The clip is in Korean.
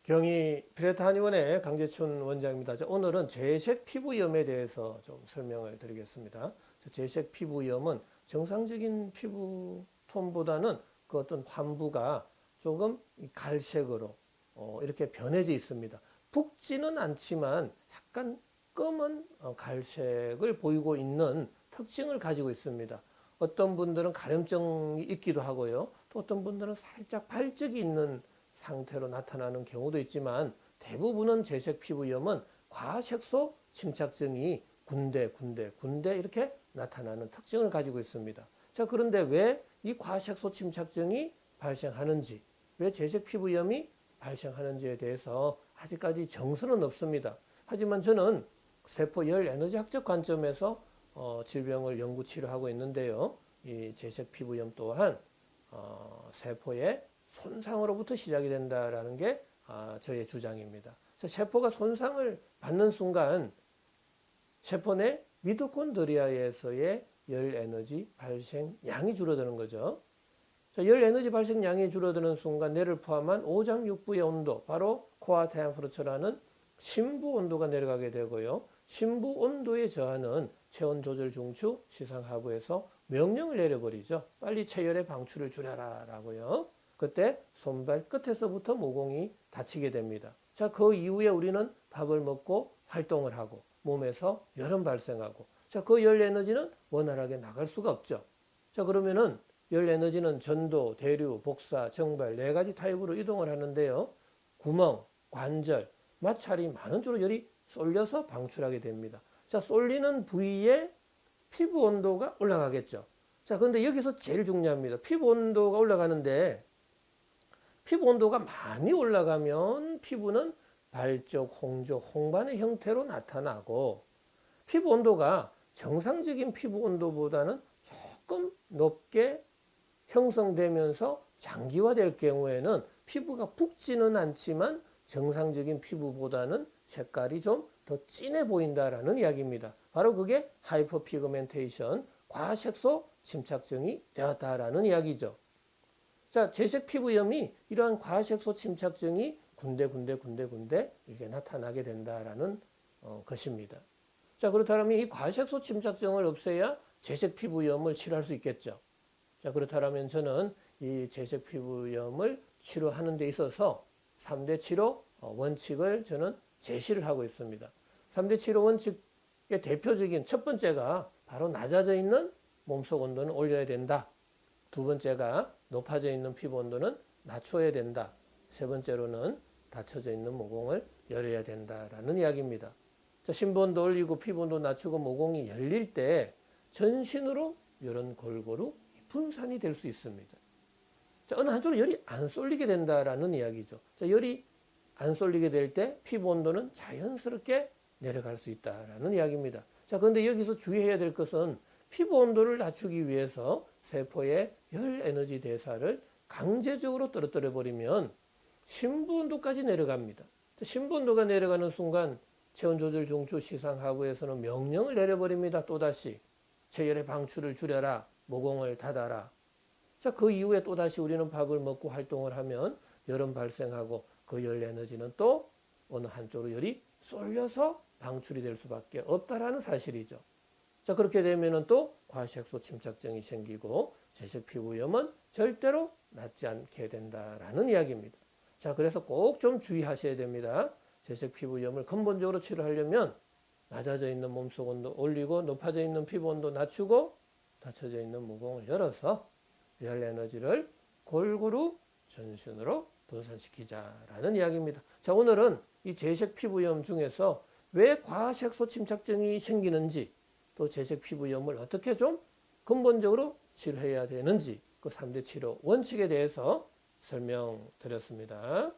경희 피레타 한의원의 강재춘 원장입니다. 오늘은 재색 피부염에 대해서 좀 설명을 드리겠습니다. 재색 피부염은 정상적인 피부 톤보다는 그 어떤 환부가 조금 갈색으로 이렇게 변해져 있습니다. 붉지는 않지만 약간 검은 갈색을 보이고 있는 특징을 가지고 있습니다. 어떤 분들은 가려움증이 있기도 하고요. 또 어떤 분들은 살짝 발적이 있는 상태로 나타나는 경우도 있지만 대부분은 재색 피부염은 과색소 침착증이 군데 이렇게 나타나는 특징을 가지고 있습니다. 자, 그런데 왜 이 과색소 침착증이 발생하는지, 왜 재색 피부염이 발생하는지에 대해서 아직까지 정설은 없습니다. 하지만 저는 세포열 에너지학적 관점에서 질병을 연구 치료하고 있는데요. 이 재색 피부염 또한 세포의 손상으로부터 시작이 된다라는 게 저의 주장입니다. 세포가 손상을 받는 순간 세포 내 미토콘드리아에서의 열 에너지 발생량이 줄어드는 거죠. 열 에너지 발생량이 줄어드는 순간 뇌를 포함한 오장육부의 온도, 바로 코어 템퍼러처라는 심부 온도가 내려가게 되고요. 심부 온도의 저하는 체온 조절 중추 시상하부에서 명령을 내려버리죠. 빨리 체열의 방출을 줄여라 라고요. 그때 손발 끝에서부터 모공이 다치게 됩니다. 자, 그 이후에 우리는 밥을 먹고 활동을 하고 몸에서 열은 발생하고, 자, 그 열 에너지는 원활하게 나갈 수가 없죠. 자, 그러면은 열 에너지는 전도, 대류, 복사, 정발 네 가지 타입으로 이동을 하는데요. 구멍, 관절, 마찰이 많은 쪽으로 열이 쏠려서 방출하게 됩니다. 자, 쏠리는 부위에 피부 온도가 올라가겠죠. 자, 그런데 여기서 제일 중요합니다. 피부 온도가 올라가는데 피부 온도가 많이 올라가면 피부는 발적, 홍조, 홍반의 형태로 나타나고, 피부 온도가 정상적인 피부 온도보다는 조금 높게 형성되면서 장기화될 경우에는 피부가 붉지는 않지만 정상적인 피부보다는 색깔이 좀 더 진해 보인다라는 이야기입니다. 바로 그게 하이퍼피그멘테이션, 과색소 침착증이 되었다라는 이야기죠. 자, 재색 피부염이 이러한 과색소 침착증이 군데 이게 나타나게 된다라는 것입니다. 자, 그렇다면 이 과색소 침착증을 없애야 재색 피부염을 치료할 수 있겠죠. 자, 그렇다면 저는 이 재색 피부염을 치료하는 데 있어서 3대 치료 원칙을 저는 제시를 하고 있습니다. 3대 치료 원칙의 대표적인 첫 번째가 바로 낮아져 있는 몸속 온도는 올려야 된다. 두 번째가 높아져 있는 피부 온도는 낮춰야 된다. 세 번째로는 닫혀져 있는 모공을 열어야 된다라는 이야기입니다. 자, 심부 온도 올리고 피부 온도 낮추고 모공이 열릴 때 전신으로 열은 골고루 분산이 될 수 있습니다. 자, 어느 한쪽으로 열이 안 쏠리게 된다라는 이야기죠. 자, 열이 안 쏠리게 될 때 피부 온도는 자연스럽게 내려갈 수 있다라는 이야기입니다. 자, 그런데 여기서 주의해야 될 것은 피부 온도를 낮추기 위해서 세포의 열 에너지 대사를 강제적으로 떨어뜨려 버리면 심부 온도까지 내려갑니다. 심부 온도가 내려가는 순간 체온 조절 중추 시상 하부에서는 명령을 내려버립니다. 또다시 체열의 방출을 줄여라, 모공을 닫아라. 자, 그 이후에 또다시 우리는 밥을 먹고 활동을 하면 열은 발생하고 그 열 에너지는 또 어느 한쪽으로 열이 쏠려서 방출이 될 수밖에 없다라는 사실이죠. 자, 그렇게 되면은 또 과색소 침착증이 생기고 재색 피부염은 절대로 낫지 않게 된다라는 이야기입니다. 자, 그래서 꼭 좀 주의하셔야 됩니다. 재색 피부염을 근본적으로 치료하려면 낮아져 있는 몸속 온도 올리고 높아져 있는 피부 온도 낮추고 닫혀져 있는 모공을 열어서 열 에너지를 골고루 전신으로 분산시키자라는 이야기입니다. 자, 오늘은 이 재색 피부염 중에서 왜 과색소 침착증이 생기는지, 또 재색 피부염을 어떻게 좀 근본적으로 치료해야 되는지, 그 3대 치료 원칙에 대해서 설명드렸습니다.